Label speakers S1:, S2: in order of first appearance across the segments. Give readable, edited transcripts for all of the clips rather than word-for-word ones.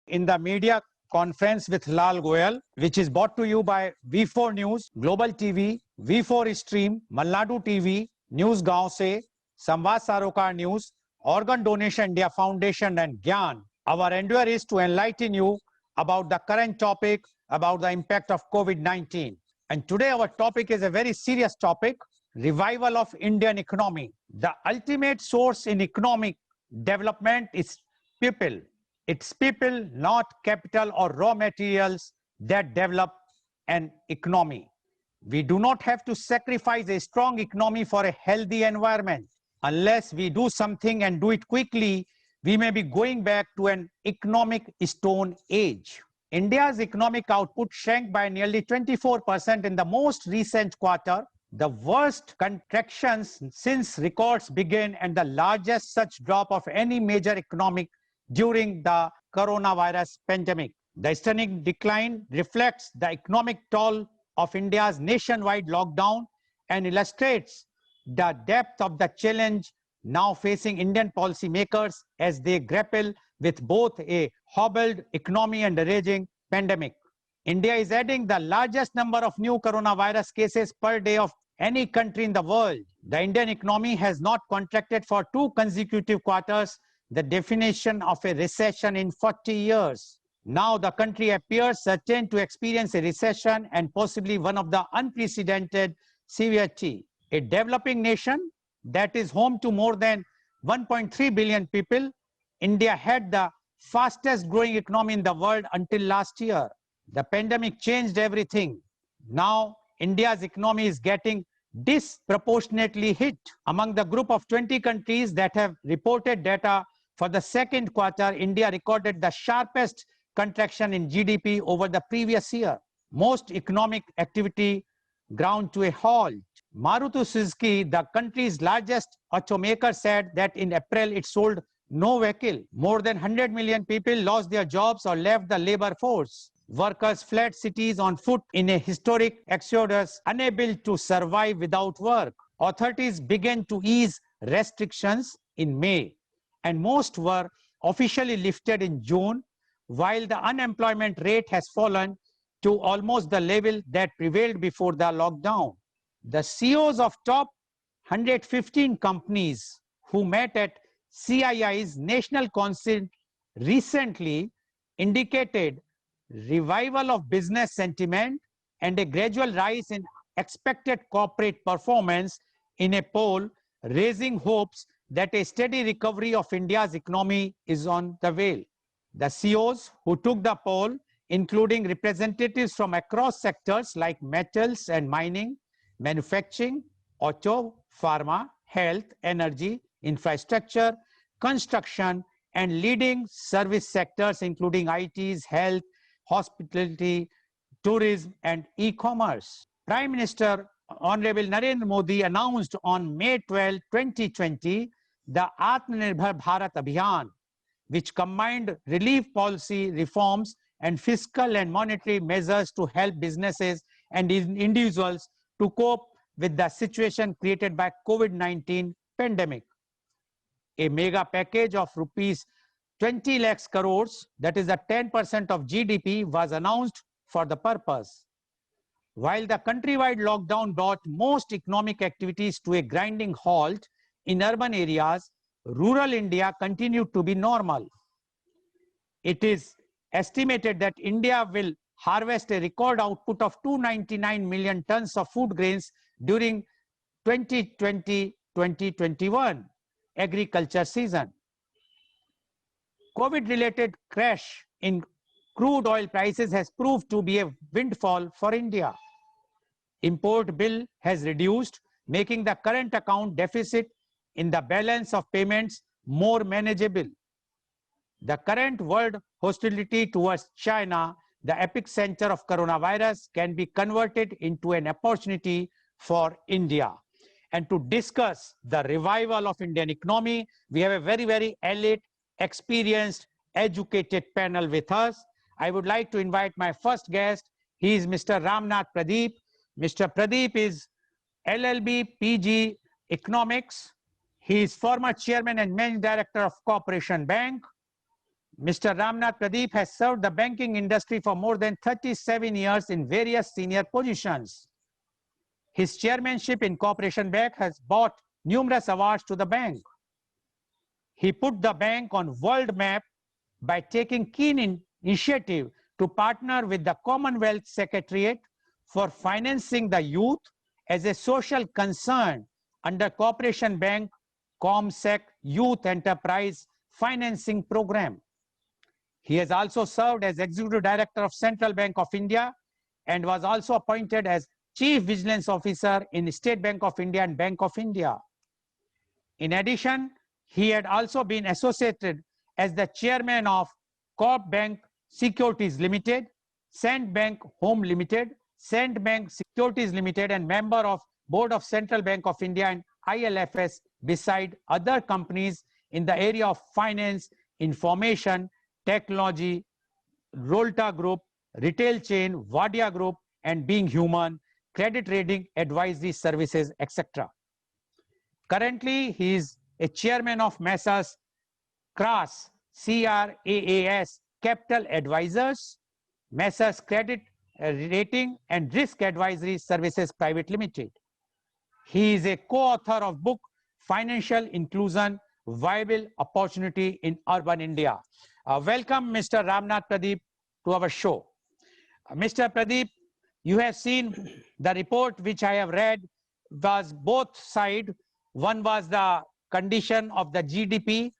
S1: in the media conference with Lal Goyal, which is brought to you by V4 News, Global TV, V4 Stream, Malnadu TV, News Gaon Se, Samvad Sarokar News, Organ Donation India Foundation and Gyan. Our endeavor is to enlighten you about the current topic about the impact of COVID-19. And today our topic is a very serious topic, revival of Indian economy. The ultimate source in economic development is people. It's people, not capital or raw materials, that develop an economy. We do not have to sacrifice a strong economy for a healthy environment. Unless we do something and do it quickly, we may be going back to an economic stone age. India's economic output shrank by nearly 24% in the most recent quarter, the worst contractions since records began and the largest such drop of any major economic during the coronavirus pandemic. The stunning decline reflects the economic toll of India's nationwide lockdown and illustrates the depth of the challenge now facing Indian policymakers as they grapple with both a hobbled economy and a raging pandemic. India is adding the largest number of new coronavirus cases per day of any country in the world. The Indian economy has not contracted for 2 consecutive quarters, the definition of a recession in 40 years. Now the country appears certain to experience a recession and possibly one of the unprecedented severity. A developing nation that is home to more than 1.3 billion people, India had the fastest growing economy in the world until last year. The pandemic changed everything. Now India's economy is getting disproportionately hit. Among the group of 20 countries that have reported data for the second quarter, India recorded the sharpest contraction in GDP over the previous year. Most economic activity ground to a halt. Maruti Suzuki, the country's largest automaker, said that in April it sold no vehicle. More than 100 million people lost their jobs or left the labor force. Workers fled cities on foot in a historic exodus, unable to survive without work. Authorities began to ease restrictions in May, and most were officially lifted in June, while the unemployment rate has fallen to almost the level that prevailed before the lockdown. The CEOs of top 115 companies who met at CII's National Council recently indicated revival of business sentiment and a gradual rise in expected corporate performance in a poll, raising hopes that a steady recovery of India's economy is on the way. The CEOs who took the poll, including representatives from across sectors like metals and mining, manufacturing, auto, pharma, health, energy, infrastructure, construction, and leading service sectors including ITs, health, hospitality, tourism, and e-commerce. Prime Minister Honorable Narendra Modi announced on May 12, 2020, the Atmanirbhar Bharat Abhiyan, which combined relief policy reforms and fiscal and monetary measures to help businesses and individuals to cope with the situation created by COVID-19 pandemic. A mega package of rupees 20 lakhs crores, that is the 10% of GDP, was announced for the purpose. While the countrywide lockdown brought most economic activities to a grinding halt in urban areas, rural India continued to be normal. It is estimated that India will harvest a record output of 299 million tons of food grains during 2020-2021 agriculture season. COVID-related crash in crude oil prices has proved to be a windfall for India. Import bill has reduced, making the current account deficit in the balance of payments more manageable. The current world hostility towards China, the epicenter of coronavirus, can be converted into an opportunity for India. And to discuss the revival of Indian economy, we have a very elite, experienced, educated panel with us. I would like to invite my first guest. He is Mr. Ramnath Pradeep. Mr. Pradeep is LLB PG Economics. He is former chairman and managing director of Corporation Bank. Mr. Ramnath Pradeep has served the banking industry for more than 37 years in various senior positions. His chairmanship in Corporation Bank has brought numerous awards to the bank. He put the bank on world map by taking keen initiative to partner with the Commonwealth Secretariat for financing the youth as a social concern under Corporation Bank ComSec Youth Enterprise Financing Program. He has also served as Executive Director of Central Bank of India and was also appointed as Chief Vigilance Officer in State Bank of India and Bank of India. In addition, he had also been associated as the chairman of Corp Bank Securities Limited, Cent Bank Home Limited, Cent Bank Securities Limited, and member of Board of Central Bank of India and ILFS, beside other companies in the area of finance, information, technology, Rolta Group, retail chain, Wadia Group, and Being Human, credit rating advisory services, etc. Currently, he is a chairman of Messrs. CRAS, CRAAS Capital Advisors, Messrs. Credit Rating and Risk Advisory Services Private Limited. He is a co-author of book Financial Inclusion, Viable Opportunity in Urban India. Welcome, Mr. Ramnath Pradeep, to our show. Mr. Pradeep, you have seen the report which I have read was both sides. One was the condition of the GDP,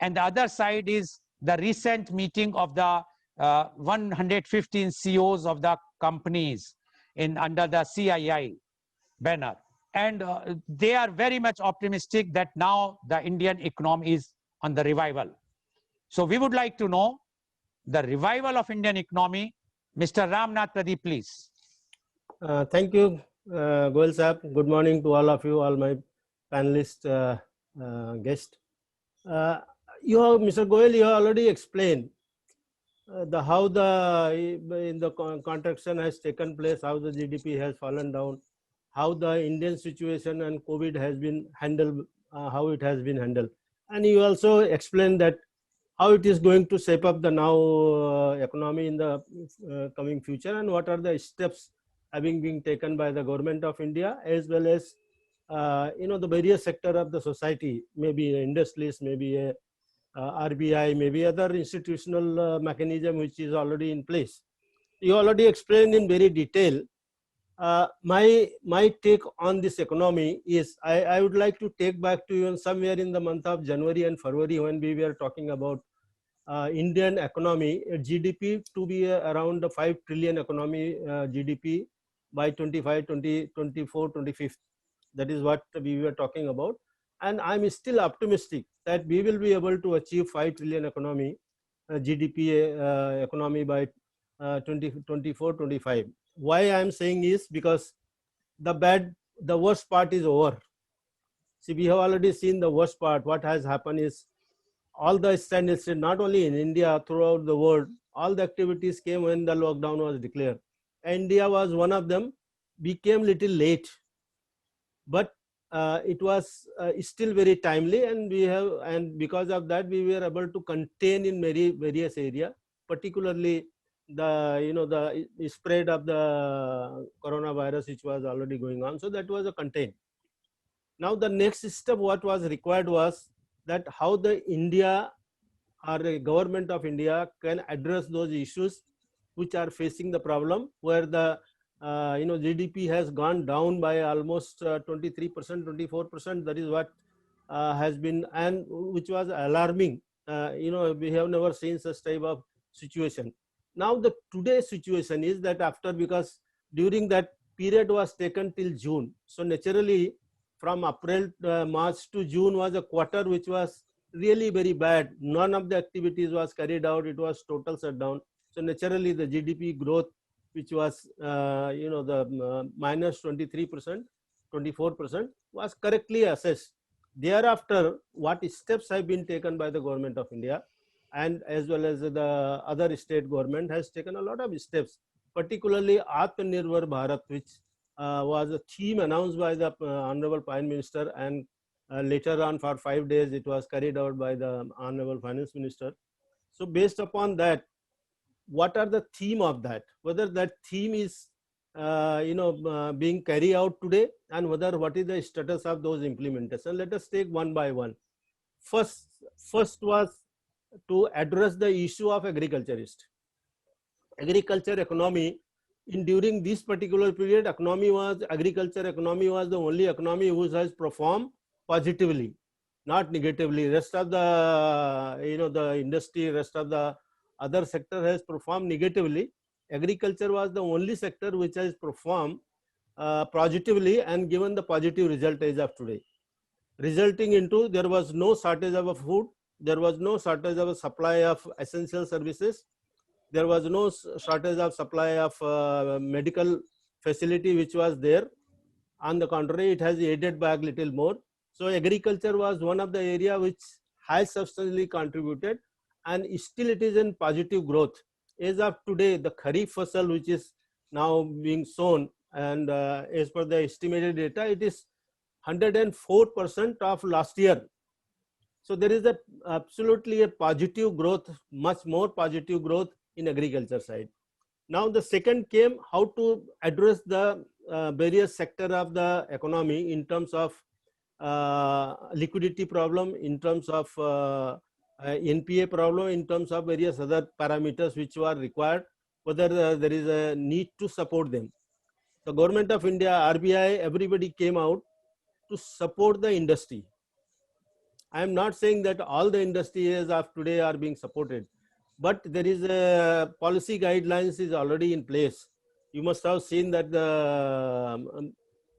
S1: and the other side is the recent meeting of the 115 CEOs of the companies under the CII banner. And they are very much optimistic that now the Indian economy is on the revival. So we would like to know the revival of Indian economy. Mr. Ramnath Pradeep, please.
S2: Thank you, Goel Saab. Good morning to all of you, all my panelists, guests. Mr. Goel, you have already explained how the contraction has taken place, how the GDP has fallen down, how the Indian situation and COVID has been handled, how it has been handled. And you also explained that how it is going to shape up the now economy in the coming future, and what are the steps having been taken by the government of India, as well as the various sector of the society, maybe industries, maybe RBI, maybe other institutional mechanism which is already in place. You already explained in very detail. My take on this economy is I would like to take back to you somewhere in the month of January and February, when we were talking about Indian economy, GDP to be around the 5 trillion economy, GDP by 24, 25. That is what we were talking about. And I'm still optimistic that we will be able to achieve 5 trillion economy, GDP economy by 2024, 25. Why I'm saying is because the worst part is over. See, we have already seen the worst part. What has happened is all the standards, not only in India, throughout the world, all the activities came when the lockdown was declared. India was one of them, became little late, but it was still very timely, and because of that we were able to contain in various areas, particularly the spread of the coronavirus, which was already going on. So that was a contain. Now the next step what was required was that how the India or the government of India can address those issues which are facing the problem, where the GDP has gone down by almost 23%, 24%. That is what has been, and which was alarming. We have never seen such type of situation. Now the today's situation is that because during that period was taken till June, so naturally from April, March to June was a quarter which was really very bad. None of the activities was carried out. It was total shutdown. So naturally the GDP growth, which was minus 23%, 24%, was correctly assessed. Thereafter, what steps have been taken by the government of India, and as well as the other state government has taken a lot of steps, particularly Atmanirbhar Bharat, which was a theme announced by the Honorable Prime Minister, and later on for 5 days it was carried out by the Honorable Finance Minister. So based upon that, what are the theme of that? Whether that theme is being carried out today, and whether what is the status of those implementation. Let us take one by one. First was to address the issue of agriculturist. Agriculture economy, in during this particular period, agriculture economy was the only economy which has performed positively, not negatively. Rest of the the industry, rest of the other sector has performed negatively. Agriculture was the only sector which has performed positively and given the positive result as of today, resulting into there was no shortage of food, there was no shortage of supply of essential services, there was no shortage of supply of medical facility which was there. On the contrary, it has aided back little more. So agriculture was one of the area which has substantially contributed, and still it is in positive growth. As of today, the Kharif fasal which is now being sown, and as per the estimated data, it is 104% of last year. So there is absolutely a positive growth, much more positive growth in agriculture side. Now the second came how to address the various sector of the economy in terms of liquidity problem, in terms of NPA problem, in terms of various other parameters which were required, whether there is a need to support them. The government of India, RBI, everybody came out to support the industry. I am not saying that all the industries of today are being supported, but there is a policy guidelines is already in place. You must have seen that the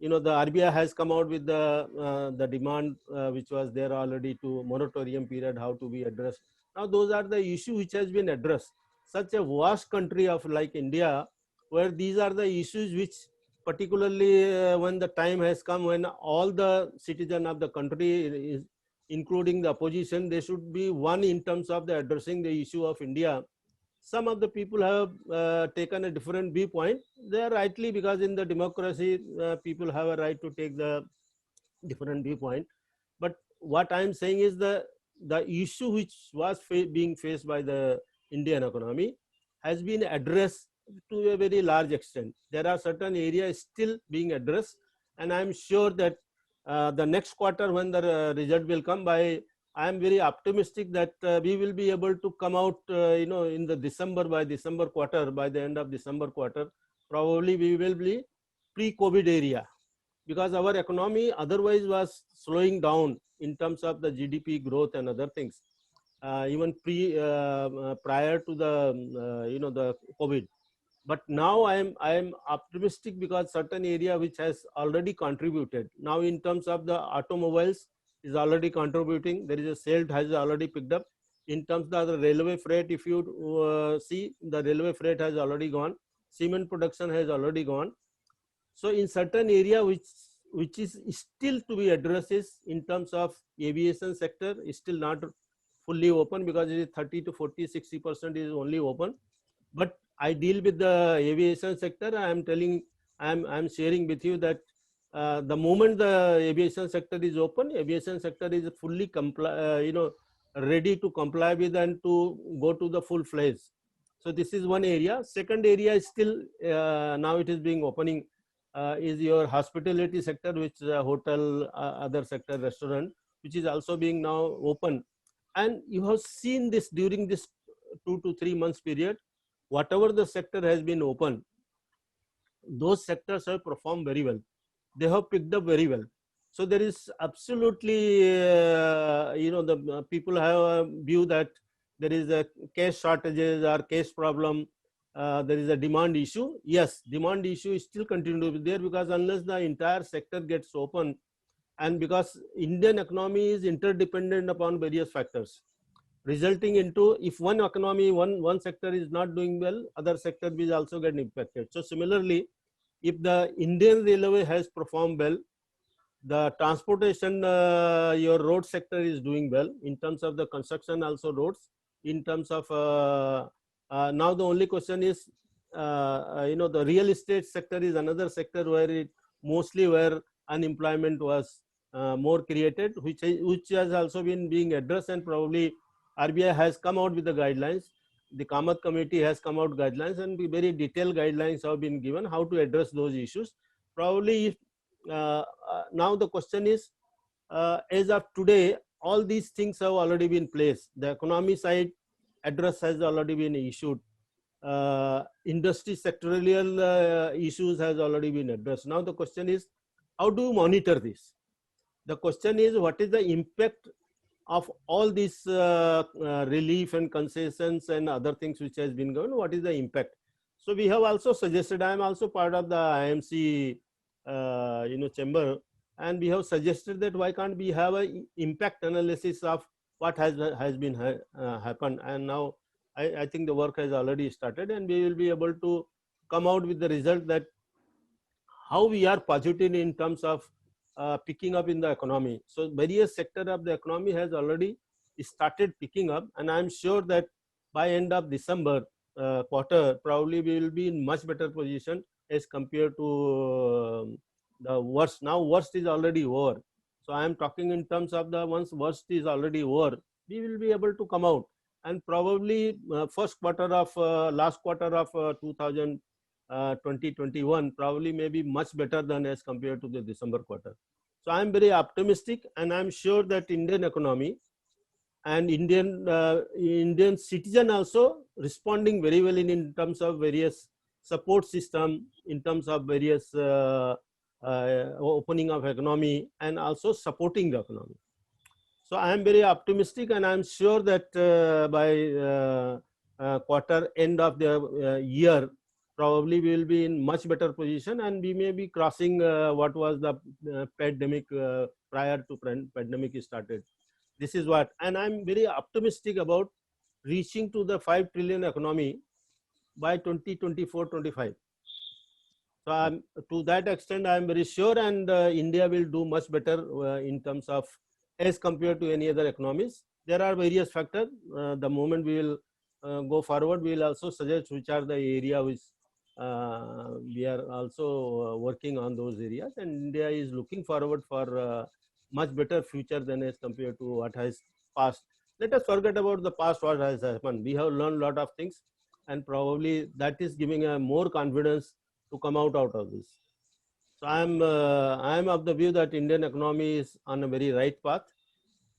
S2: RBI has come out with the demand which was there already to moratorium period, how to be addressed. Now those are the issue which has been addressed. Such a vast country of like India, where these are the issues which particularly when the time has come, when all the citizen of the country is, including the opposition, they should be one in terms of the addressing the issue of India. Some of the people have taken a different viewpoint. They are rightly, because in the democracy, people have a right to take the different viewpoint. But what I am saying is the issue which was being faced by the Indian economy has been addressed to a very large extent. There are certain areas still being addressed, and I am sure that the next quarter when the result will come by, I am very optimistic that we will be able to come out in the December quarter, by the end of December quarter, probably we will be pre-COVID area, because our economy otherwise was slowing down in terms of the GDP growth and other things, even prior to the COVID. But now I am optimistic, because certain area which has already contributed. Now in terms of the automobiles is already contributing. There is a sale has already picked up. In terms of the railway freight, if you see, the railway freight has already gone. Cement production has already gone. So in certain area which is still to be addressed is in terms of aviation sector is still not fully open, because it is 30 to 40, 60% is only open. But I deal with the aviation sector. I am sharing with you that the moment the aviation sector is open, aviation sector is fully ready to comply with and to go to the full fledged. So this is one area. Second area is still now it is being opening is your hospitality sector, which is a hotel, other sector, restaurant, which is also being now open. And you have seen this during this 2 to 3 months period. Whatever the sector has been open, those sectors have performed very well. They have picked up very well. So there is absolutely, the people have a view that there is a cash shortages or cash problem. There is a demand issue. Yes, demand issue is still continue to be there, because unless the entire sector gets open, and because Indian economy is interdependent upon various factors, resulting into if one economy, one sector is not doing well, other sector will also get impacted. So similarly, if the Indian railway has performed well, the transportation, your road sector is doing well in terms of the construction, also roads. In terms of now the only question is, the real estate sector is another sector where mostly where unemployment was more created, which has also been being addressed, and probably RBI has come out with the guidelines. The Kamath committee has come out guidelines, and very detailed guidelines have been given how to address those issues. Probably, if, now the question is, as of today, all these things have already been placed. The economy side address has already been issued. Industry sectorial issues has already been addressed. Now the question is, how do you monitor this? The question is, what is the impact of all this relief and concessions and other things which has been given? What is the impact? So we have also suggested, I am also part of the IMC chamber, and we have suggested that why can't we have a impact analysis of what has been happened. And now I think the work has already started, and we will be able to come out with the result that how we are positive in terms of picking up in the economy. So various sector of the economy has already started picking up, and I am sure that by end of December quarter, probably we will be in much better position as compared to the worst. Now worst is already over. So I am talking in terms of the once worst is already over, we will be able to come out, and probably first quarter of last quarter of 2021 probably may be much better than as compared to the December quarter. So I am very optimistic, and I am sure that Indian economy and Indian citizen also responding very well in terms of various support system, in terms of various opening of economy, and also supporting the economy. So I am very optimistic, and I am sure that by quarter end of the year, probably we will be in much better position, and we may be crossing what was the pandemic prior to pandemic started. This is what, and I'm very optimistic about reaching to the 5 trillion economy by 2024-25. So to that extent, I am very sure, and India will do much better in terms of as compared to any other economies. There are various factors. The moment we will go forward, we will also suggest which are the area which we are also working on those areas, and India is looking forward for much better future than as compared to what has passed. Let us forget about the past, what has happened. We have learned a lot of things, and probably that is giving a more confidence to come out of this. So I am of the view that Indian economy is on a very right path.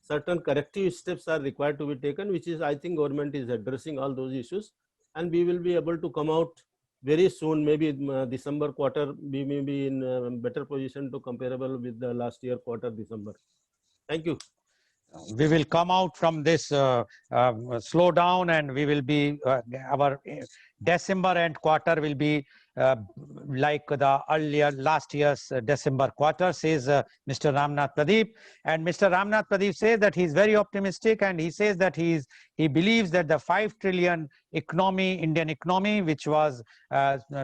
S2: Certain corrective steps are required to be taken, which is, I think, government is addressing all those issues, and we will be able to come out very soon. Maybe December quarter, we may be in a better position to comparable with the last year quarter December. Thank you.
S1: We will come out from this slowdown, and we will be our December end quarter will be like the earlier last year's December quarter, says Mr. Ramnath Pradeep. And Mr. Ramnath Pradeep says that he is very optimistic, and he says that he believes that the 5 trillion economy, Indian economy, which was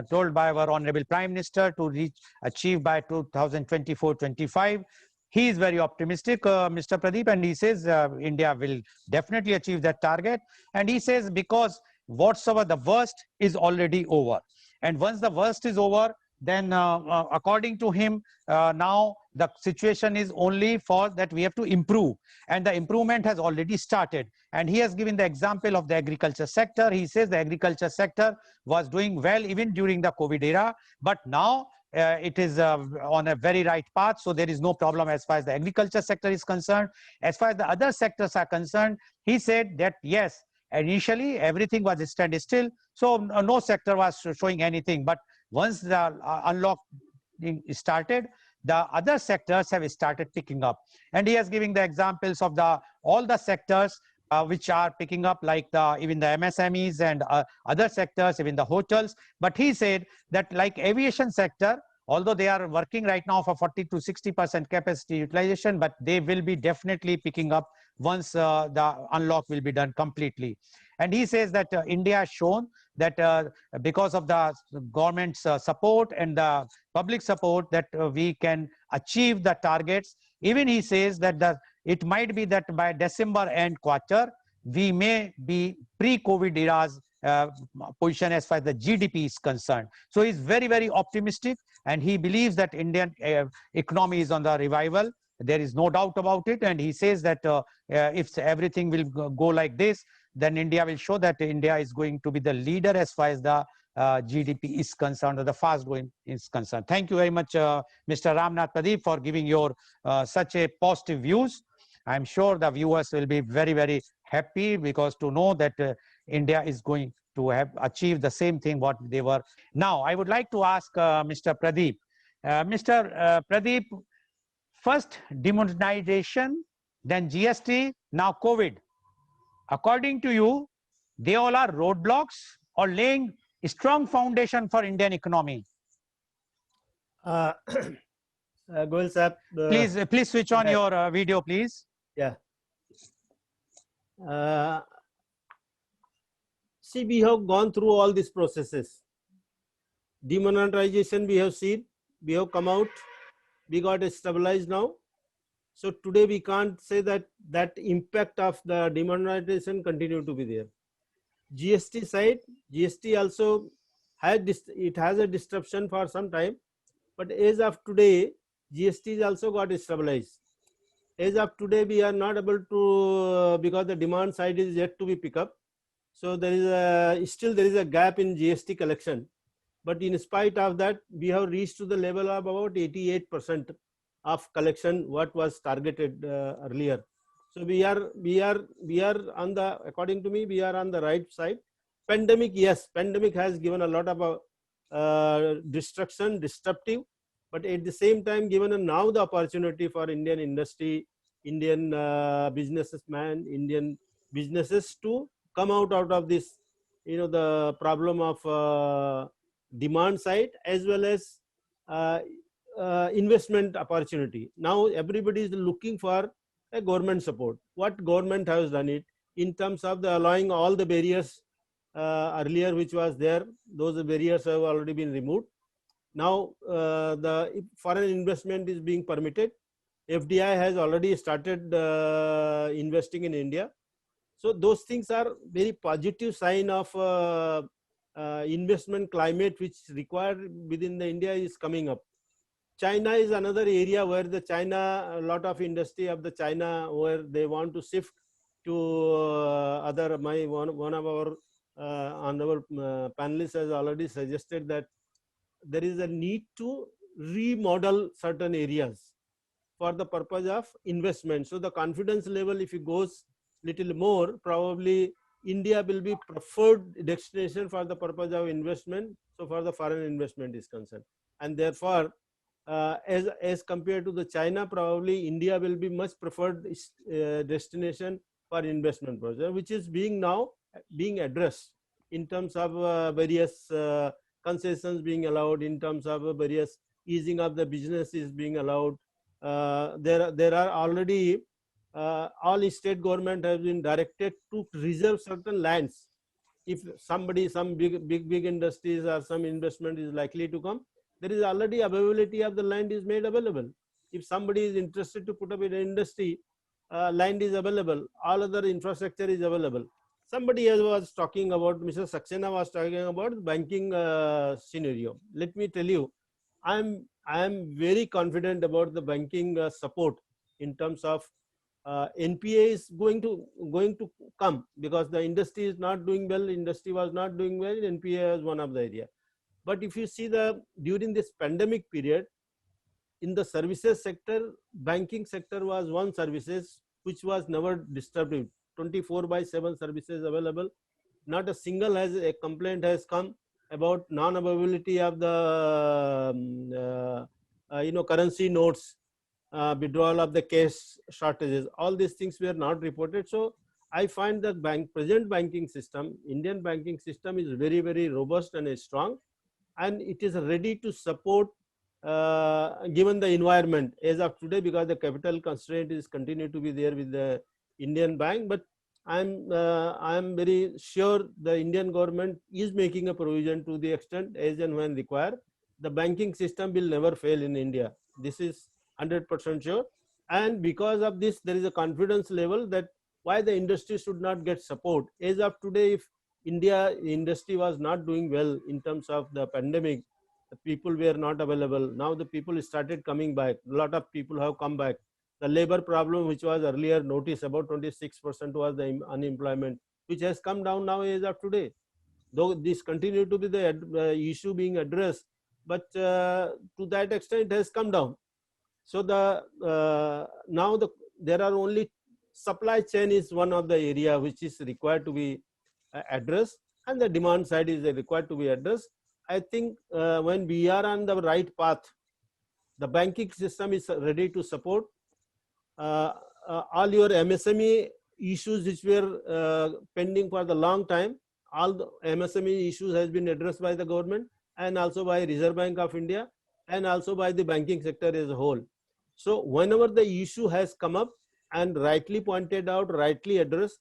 S1: told by our Honorable Prime Minister to achieve by 2024-25. He is very optimistic, Mr. Pradeep, and he says India will definitely achieve that target. And he says because whatsoever the worst is already over. And once the worst is over, then according to him, now the situation is only for that we have to improve. And the improvement has already started. And he has given the example of the agriculture sector. He says the agriculture sector was doing well even during the COVID era, but now it is on a very right path. So there is no problem as far as the agriculture sector is concerned. As far as the other sectors are concerned, he said that yes, initially everything was standstill, so no sector was showing anything. But once the unlock started, the other sectors have started picking up. And he has given the examples of all the sectors which are picking up, like even the MSMEs and other sectors, even the hotels. But he said that like aviation sector, although they are working right now for 40 to 60% capacity utilization, but they will be definitely picking up once the unlock will be done completely. And he says that India has shown that because of the government's support and the public support, that we can achieve the targets. Even he says that it might be that by December end quarter, we may be pre-COVID era's position as far as the GDP is concerned. So he's very, very optimistic, and he believes that Indian economy is on the revival. There is no doubt about it. And he says that if everything will go like this, then India will show that India is going to be the leader as far as the GDP is concerned, or the fast growing is concerned. Thank you very much, Mr. Ramnath Pradeep, for giving your such a positive views. I'm sure the viewers will be very, very happy, because to know that India is going to have achieved the same thing what they were. Now, I would like to ask Mr. Pradeep. Mr. Pradeep, first demonetization, then GST, now COVID. According to you, they all are roadblocks or laying a strong foundation for Indian economy?
S2: Goel Sahab,
S1: Please switch on your video, please.
S2: Yeah. See, we have gone through all these processes. Demonetization we have seen, we have come out, we got stabilized now. So today we can't say that that impact of the demonetization continue to be there. GST side, GST also has a disruption for some time, but as of today, GST is also got stabilized. As of today, we are not able to, because the demand side is yet to be picked up. So there is still a gap in GST collection. But in spite of that, we have reached to the level of about 88% of collection what was targeted earlier. So we are on the, according to me, we are on the right side. Pandemic, yes, pandemic has given a lot of disruptive, but at the same time given now the opportunity for Indian industry, Indian businessmen, Indian businesses to come out of this, the problem of demand side as well as investment opportunity. Now everybody is looking for a government support. What government has done it in terms of the allowing all the barriers earlier which was there, those barriers have already been removed. Now the foreign investment is being permitted. FDI has already started investing in India. So those things are very positive sign of investment climate which required within the India is coming up. China is another area where a lot of industry of the China where they want to shift to one of our honorable panelists has already suggested that there is a need to remodel certain areas for the purpose of investment. So the confidence level, if it goes little more, probably India will be preferred destination for the purpose of investment. So for the foreign investment is concerned, and therefore as compared to the China, probably India will be much preferred destination for investment project, which is now being addressed in terms of various concessions being allowed, in terms of various easing of the business is being allowed. There are already all state government has been directed to reserve certain lands. If some big industries or some investment is likely to come, there is already availability of the land is made available. If somebody is interested to put up an industry, land is available, all other infrastructure is available. Somebody else was talking about, Mr. Saxena was talking about banking scenario. Let me tell you, I am very confident about the banking support in terms of NPA is going to come, because the industry is not doing well. Industry was not doing well. NPA is one of the area. But if you see during this pandemic period, in the services sector, banking sector was one services which was never disturbed. 24/7 services available. Not a single complaint has come about non-availability of the currency notes, withdrawal of the cash shortages. All these things were not reported. So I find that present banking system, Indian banking system, is very, very robust and strong, and it is ready to support given the environment as of today, because the capital constraint is continue to be there with the Indian bank. But I am very sure the Indian government is making a provision to the extent as and when required. The banking system will never fail in India. This is 100% sure. And because of this, there is a confidence level that why the industry should not get support. As of today, if India industry was not doing well in terms of the pandemic, the people were not available. Now the people started coming back. A lot of people have come back. The labor problem, which was earlier noticed, about 26% was the unemployment, which has come down now as of today. Though this continue to be the issue being addressed, but to that extent it has come down. So now there are only supply chain is one of the area which is required to be addressed, and the demand side is required to be addressed. I think when we are on the right path, the banking system is ready to support all your MSME issues which were pending for the long time. All the MSME issues has been addressed by the government and also by Reserve Bank of India and also by the banking sector as a whole. So whenever the issue has come up and rightly pointed out, rightly addressed,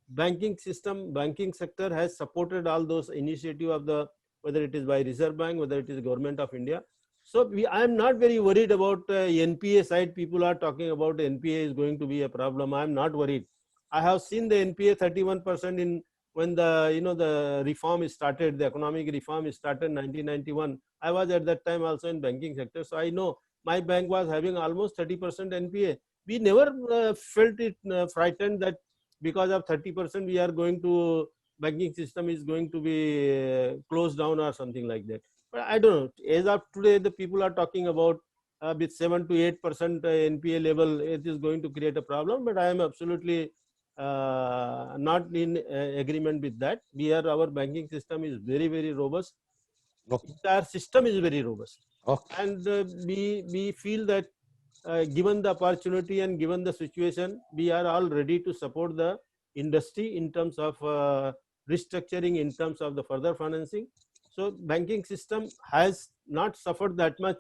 S2: banking system, banking sector has supported all those initiative of the, whether it is by Reserve Bank, whether it is Government of India. So I am not very worried about NPA side. People are talking about NPA is going to be a problem. I am not worried. I have seen the NPA 31% in when the the reform is started, the economic reform is started in 1991. I was at that time also in banking sector, so I know my bank was having almost 30% NPA. We never felt it frightened that because of 30% we are going to banking system is going to be closed down or something like that. But I don't know. As of today, the people are talking about with 7 to 8% NPA level, it is going to create a problem. But I am absolutely not in agreement with that. Our banking system is very, very robust.
S1: Okay.
S2: Our system is very robust.
S1: Okay.
S2: And we feel that given the opportunity and given the situation, we are all ready to support the industry in terms of restructuring, in terms of the further financing. So banking system has not suffered that much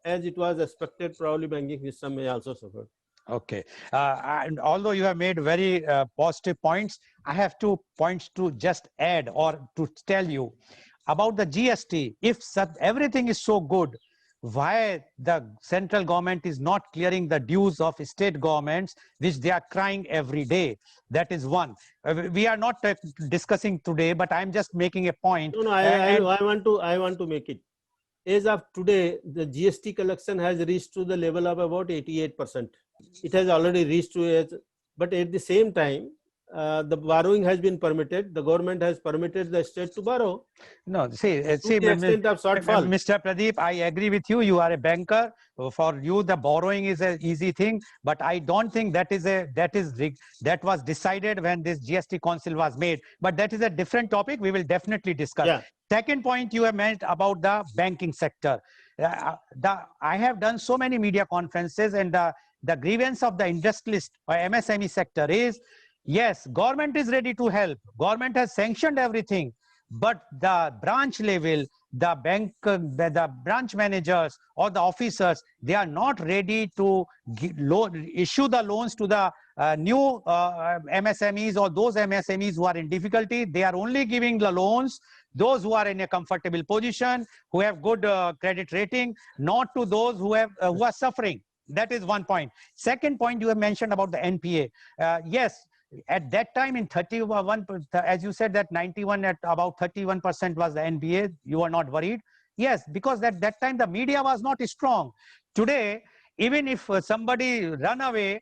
S2: as it was expected. Probably banking system may also suffer.
S1: Okay. And although you have made very positive points, I have 2 points to just add or to tell you about the GST. If everything is so good, why the central government is not clearing the dues of state governments, which they are crying every day? That is one. We are not discussing today, but I'm just making a point.
S2: No, I want to make it. As of today, the GST collection has reached to the level of about 88%. It has already reached to it, but at the same time, the borrowing has been permitted. The government has permitted the state to borrow.
S1: No, see,
S2: to the extent of shortfall.
S1: Mr. Pradeep, I agree with you. You are a banker. For you, the borrowing is an easy thing, but I don't think that was decided when this GST Council was made. But that is a different topic. We will definitely discuss.
S2: Yeah.
S1: Second point you have made about the banking sector. I have done so many media conferences, and the grievance of the industrialist or MSME sector is, yes, government is ready to help. Government has sanctioned everything, but the branch level, the bank, the branch managers or the officers, they are not ready to issue the loans to the new MSMEs or those MSMEs who are in difficulty. They are only giving the loans those who are in a comfortable position, who have good credit rating, not to those who are suffering. That is one point. Second point you have mentioned about the NPA. Yes, at that time in 31, as you said that 91 at about 31% was the NPA, you are not worried. Yes, because at that time the media was not strong. Today, even if somebody run away,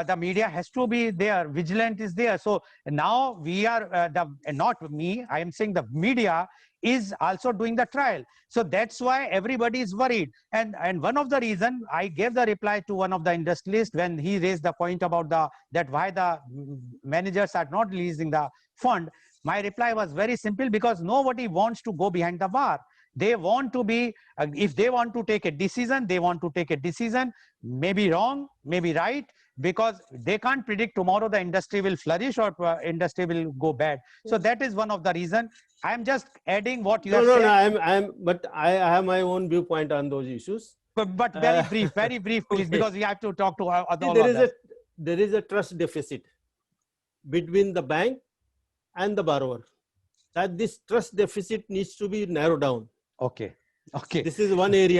S1: the media has to be there, vigilant is there. So now we are, not me, I am saying the media is also doing the trial. So that's why everybody is worried. And one of the reason I gave the reply to one of the industrialists when he raised the point about that why the managers are not releasing the fund. My reply was very simple, because nobody wants to go behind the bar. They want to be, if they want to take a decision, they want to take a decision, maybe wrong, maybe right, because they can't predict tomorrow the industry will flourish or industry will go bad. So that is one of the reason. I am just adding what you have said.
S2: But I have my own viewpoint on those issues.
S1: But very brief, please, okay. Because we have to talk to other.
S2: There is a trust deficit between the bank and the borrower. That this trust deficit needs to be narrowed down.
S1: Okay. Okay.
S2: This is one area.